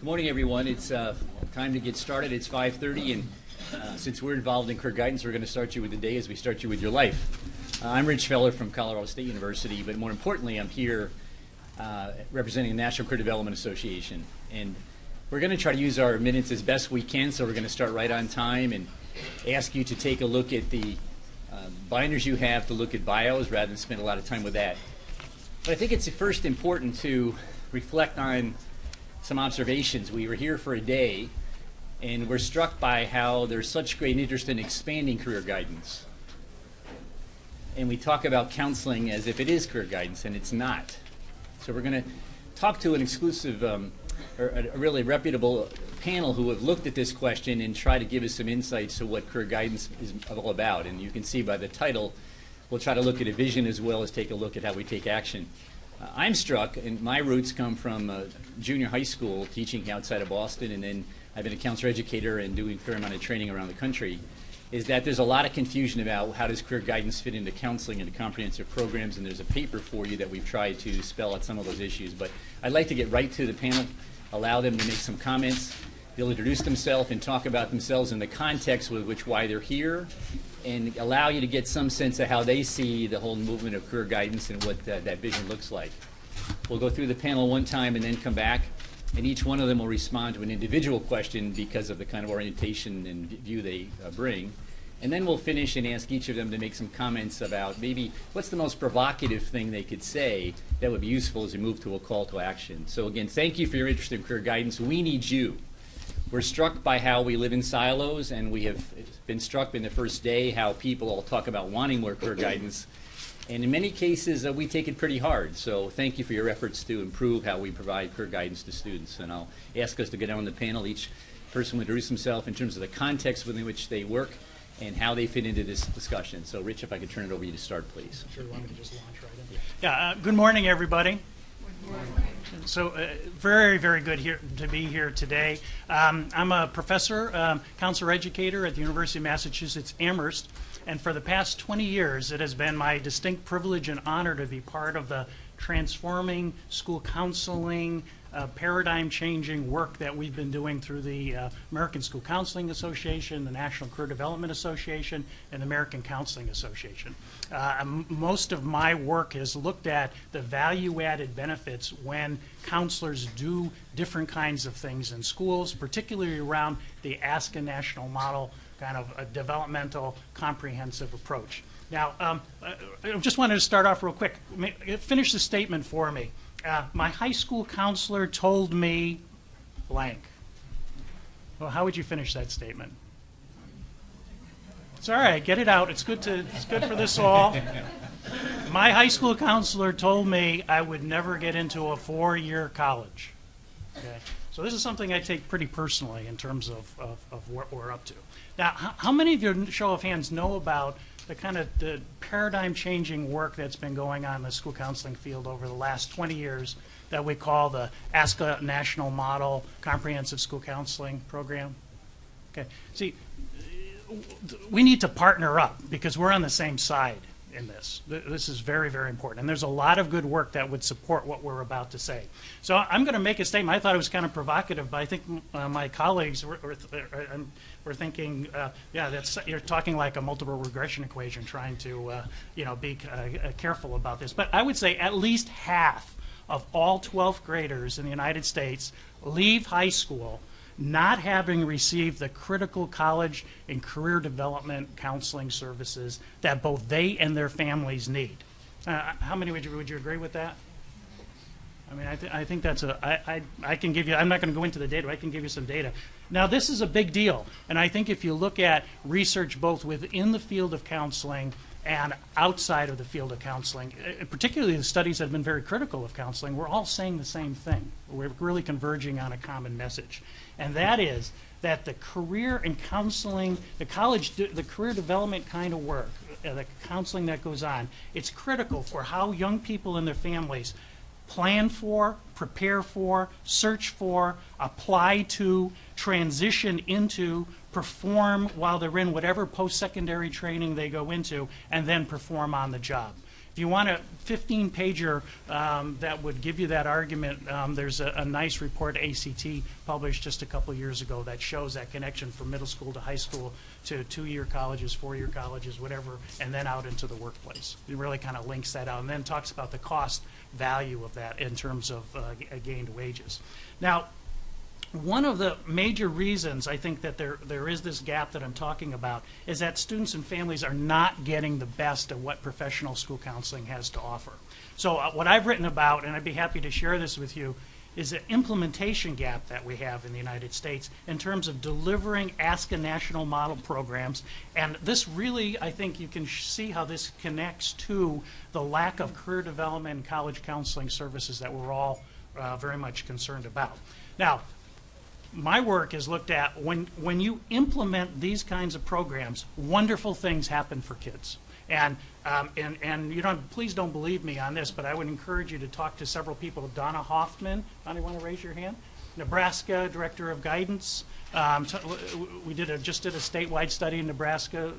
Good morning, everyone. It's time to get started. It's 5:30, and since we're involved in career guidance, we're going to start you with the day as we start you with your life. I'm Rich Feller from Colorado State University, but more importantly, I'm here representing the National Career Development Association. And we're going to try to use our minutes as best we can, so we're going to start right on time and ask you to take a look at the binders you have to look at bios rather than spend a lot of time with that. But I think it's first important to reflect on some observations. We were here for a day, and we're struck by how there's such great interest in expanding career guidance. And we talk about counseling as if it is career guidance, and it's not. So we're going to talk to an exclusive, or a really reputable panel who have looked at this question and try to give us some insights to what career guidance is all about. And you can see by the title, we'll try to look at a vision as well as take a look at how we take action. I'm struck, and my roots come from junior high school, teaching outside of Boston, and then I've been a counselor educator and doing a fair amount of training around the country, is that there's a lot of confusion about how does career guidance fit into counseling and comprehensive programs, and there's a paper for you that we've tried to spell out some of those issues. But I'd like to get right to the panel, allow them to make some comments. They'll introduce themselves and talk about themselves in the context with which why they're here, and allow you to get some sense of how they see the whole movement of career guidance and what that vision looks like. We'll go through the panel one time and then come back, and each one of them will respond to an individual question because of the kind of orientation and view they bring. And then we'll finish and ask each of them to make some comments about maybe what's the most provocative thing they could say that would be useful as we move to a call to action. So again, thank you for your interest in career guidance. We need you. We're struck by how we live in silos, and we have been struck in the first day how people all talk about wanting more career guidance. And in many cases, we take it pretty hard. So thank you for your efforts to improve how we provide career guidance to students. And I'll ask us to go down the panel. Each person will introduce himself in terms of the context within which they work and how they fit into this discussion. So Rich, if I could turn it over to you to start, please. Sure, you want me to just launch right in? Yeah, good morning, everybody. Good morning. So very, very good to be here today. I'm a professor, counselor educator at the University of Massachusetts Amherst, and for the past 20 years it has been my distinct privilege and honor to be part of the transforming school counseling, paradigm-changing work that we've been doing through the American School Counseling Association, the National Career Development Association, and the American Counseling Association. Most of my work has looked at the value-added benefits when counselors do different kinds of things in schools, particularly around the Ask a National Model, kind of a developmental, comprehensive approach. Now, I just wanted to start off real quick. Finish the statement for me. My high school counselor told me blank. Well, how would you finish that statement? It's all right. Get it out. It's good for this all. My high school counselor told me I would never get into a 4-year college. Okay? So this is something I take pretty personally in terms of what we're up to. Now, how many of you, show of hands, know about the kind of the paradigm-changing work that's been going on in the school counseling field over the last 20 years that we call the Ask a National Model Comprehensive School Counseling Program? Okay. See, we need to partner up because we're on the same side in this. This is very, very important. And there's a lot of good work that would support what we're about to say. So I'm going to make a statement. I thought it was kind of provocative, but I think my colleagues were thinking, yeah, you're talking like a multiple regression equation, trying to be careful about this. But I would say at least half of all 12th graders in the United States leave high school not having received the critical college and career development counseling services that both they and their families need. How many would you agree with that? I mean, I think that's I can give you, I'm not going to go into the data, but I can give you some data. Now, this is a big deal, and I think if you look at research both within the field of counseling and outside of the field of counseling, particularly the studies that have been very critical of counseling, we're all saying the same thing. We're really converging on a common message. And that is that the career and counseling, the career development kind of work, the counseling that goes on, it's critical for how young people and their families plan for, prepare for, search for, apply to, transition into, perform while they're in whatever post-secondary training they go into, and then perform on the job. If you want a 15-pager that would give you that argument, there's a nice report ACT published just a couple years ago that shows that connection from middle school to high school to 2-year colleges, 4-year colleges, whatever, and then out into the workplace. It really kind of links that out and then talks about the cost value of that in terms of gained wages. Now, one of the major reasons I think that there is this gap that I'm talking about is that students and families are not getting the best of what professional school counseling has to offer. So what I've written about, and I'd be happy to share this with you, is the implementation gap that we have in the United States in terms of delivering ASCA national model programs. And this really, I think you can see how this connects to the lack of career development and college counseling services that we're all very much concerned about. Now, my work is looked at when you implement these kinds of programs, wonderful things happen for kids. And you don't, please don't believe me on this, but I would encourage you to talk to several people. Donna Hoffman, Donna, you want to raise your hand? Nebraska Director of Guidance. We just did a statewide study in Nebraska,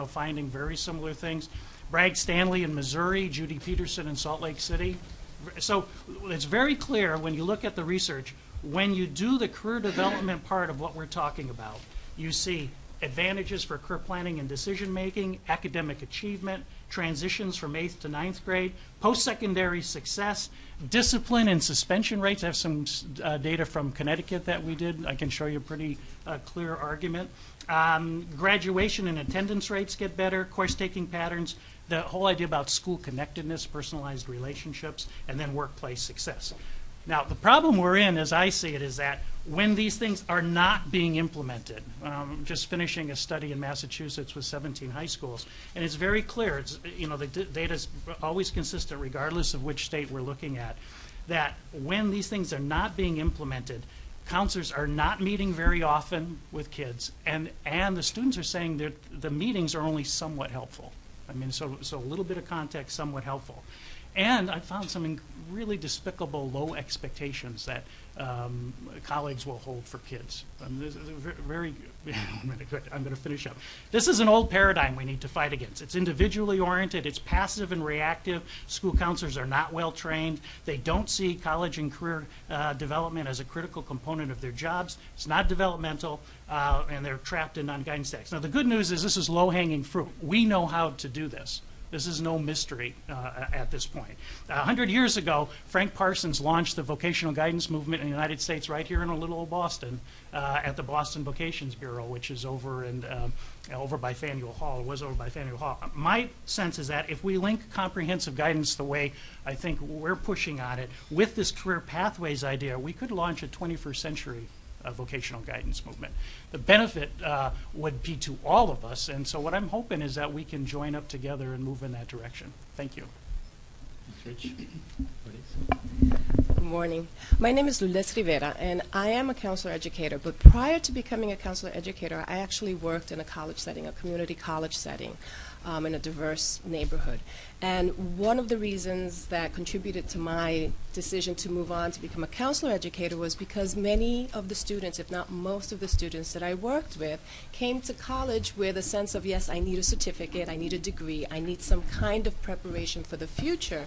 finding very similar things. Bragg Stanley in Missouri, Judy Peterson in Salt Lake City. So it's very clear when you look at the research, when you do the career development part of what we're talking about, you see advantages for career planning and decision making, academic achievement, transitions from 8th to 9th grade, post-secondary success, discipline and suspension rates. I have some data from Connecticut that we did. I can show you a pretty clear argument. Graduation and attendance rates get better, course taking patterns, the whole idea about school connectedness, personalized relationships, and then workplace success. Now, the problem we're in, as I see it, is that when these things are not being implemented, just finishing a study in Massachusetts with 17 high schools, and it's very clear, the data is always consistent regardless of which state we're looking at, that when these things are not being implemented, counselors are not meeting very often with kids, and the students are saying that the meetings are only somewhat helpful. I mean, so a little bit of context, somewhat helpful. And I found some really despicable low expectations that colleagues will hold for kids. This is very, I'm going to finish up. This is an old paradigm we need to fight against. It's individually oriented. It's passive and reactive. School counselors are not well trained. They don't see college and career development as a critical component of their jobs. It's not developmental, and they're trapped in non-guidance stacks. Now, the good news is this is low-hanging fruit. We know how to do this. This is no mystery at this point. 100 years ago, Frank Parsons launched the vocational guidance movement in the United States right here in a little old Boston at the Boston Vocations Bureau, which is over by Faneuil Hall. It was over by Faneuil Hall. My sense is that if we link comprehensive guidance the way I think we're pushing on it with this career pathways idea, we could launch a 21st century vocational guidance movement. The benefit would be to all of us, and so what I'm hoping is that we can join up together and move in that direction. Thank you. Rich. Good morning. My name is Lourdes Rivera, and I am a counselor educator, but prior to becoming a counselor educator, I actually worked in a college setting, a community college setting, in a diverse neighborhood. And one of the reasons that contributed to my decision to move on to become a counselor educator was because many of the students, if not most of the students that I worked with, came to college with a sense of, yes, I need a certificate, I need a degree, I need some kind of preparation for the future.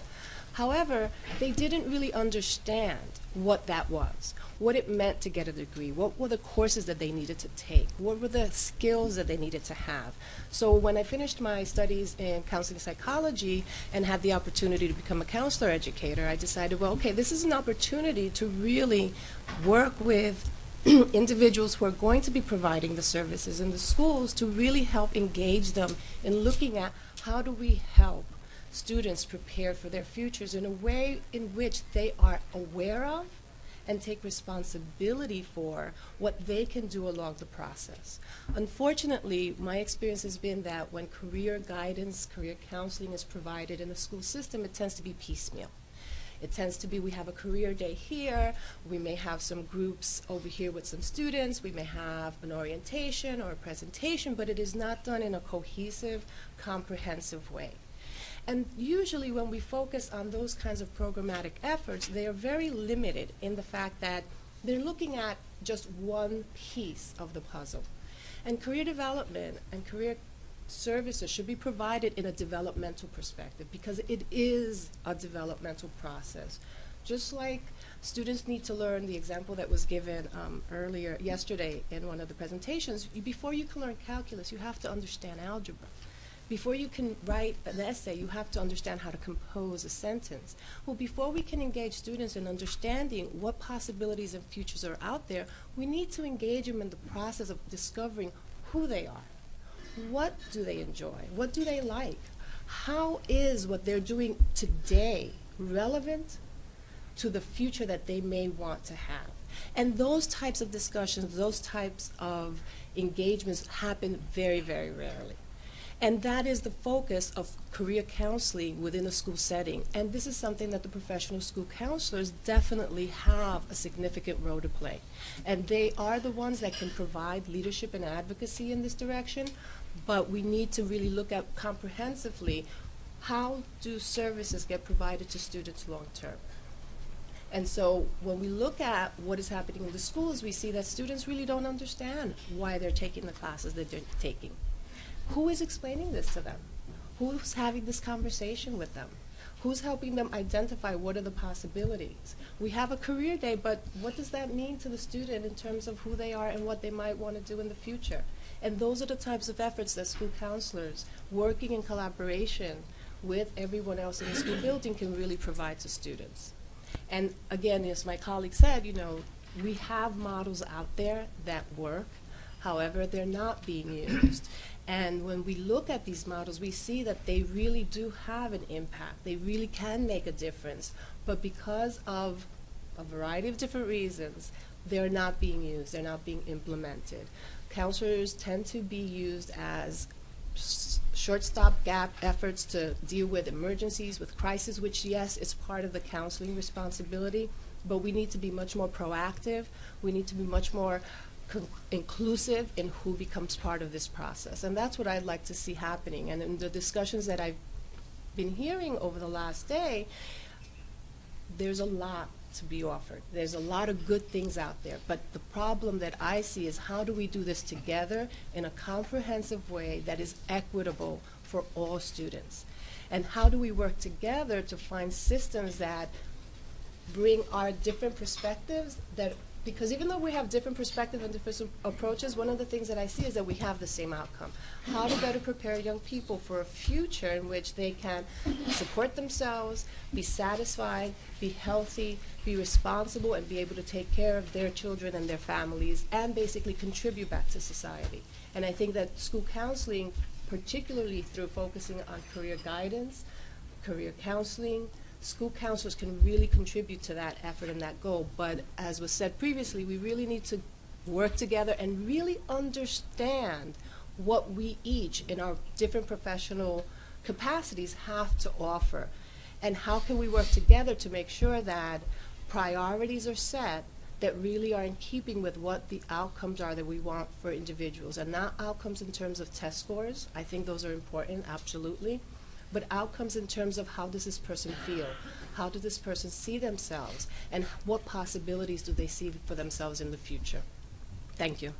However, they didn't really understand what that was, what it meant to get a degree, what were the courses that they needed to take, what were the skills that they needed to have. So when I finished my studies in counseling psychology and had the opportunity to become a counselor educator, I decided, well, okay, this is an opportunity to really work with individuals who are going to be providing the services in the schools to really help engage them in looking at how do we help students prepare for their futures in a way in which they are aware of and take responsibility for what they can do along the process. Unfortunately, my experience has been that when career guidance, career counseling is provided in the school system, it tends to be piecemeal. It tends to be we have a career day here, we may have some groups over here with some students, we may have an orientation or a presentation, but it is not done in a cohesive, comprehensive way. And usually when we focus on those kinds of programmatic efforts, they are very limited in the fact that they're looking at just one piece of the puzzle. And career development and career services should be provided in a developmental perspective, because it is a developmental process. Just like students need to learn, the example that was given earlier yesterday in one of the presentations, before you can learn calculus, you have to understand algebra. Before you can write an essay, you have to understand how to compose a sentence. Well, before we can engage students in understanding what possibilities and futures are out there, we need to engage them in the process of discovering who they are. What do they enjoy? What do they like? How is what they're doing today relevant to the future that they may want to have? And those types of discussions, those types of engagements happen very, very rarely. And that is the focus of career counseling within a school setting. And this is something that the professional school counselors definitely have a significant role to play. And they are the ones that can provide leadership and advocacy in this direction. But we need to really look at comprehensively, how do services get provided to students long term? And so when we look at what is happening in the schools, we see that students really don't understand why they're taking the classes that they're taking. Who is explaining this to them? Who's having this conversation with them? Who's helping them identify what are the possibilities? We have a career day, but what does that mean to the student in terms of who they are and what they might want to do in the future? And those are the types of efforts that school counselors, working in collaboration with everyone else in the school building, can really provide to students. And again, as my colleague said, you know, we have models out there that work. However, they're not being used. And when we look at these models, we see that they really do have an impact. They really can make a difference. But because of a variety of different reasons, they're not being used. They're not being implemented. Counselors tend to be used as short stopgap efforts to deal with emergencies, with crisis, which, yes, is part of the counseling responsibility. But we need to be much more proactive. We need to be much more inclusive in who becomes part of this process. And that's what I'd like to see happening. And in the discussions that I've been hearing over the last day, there's a lot to be offered. There's a lot of good things out there. But the problem that I see is, how do we do this together in a comprehensive way that is equitable for all students? And how do we work together to find systems that bring our different perspectives, that because even though we have different perspectives and different approaches, one of the things that I see is that we have the same outcome. How to better prepare young people for a future in which they can support themselves, be satisfied, be healthy, be responsible, and be able to take care of their children and their families, and basically contribute back to society. And I think that school counseling, particularly through focusing on career guidance, career counseling, school counselors can really contribute to that effort and that goal. But as was said previously, we really need to work together and really understand what we each in our different professional capacities have to offer. And how can we work together to make sure that priorities are set that really are in keeping with what the outcomes are that we want for individuals. And not outcomes in terms of test scores. I think those are important, absolutely. But outcomes in terms of, how does this person feel? How does this person see themselves? And what possibilities do they see for themselves in the future? Thank you.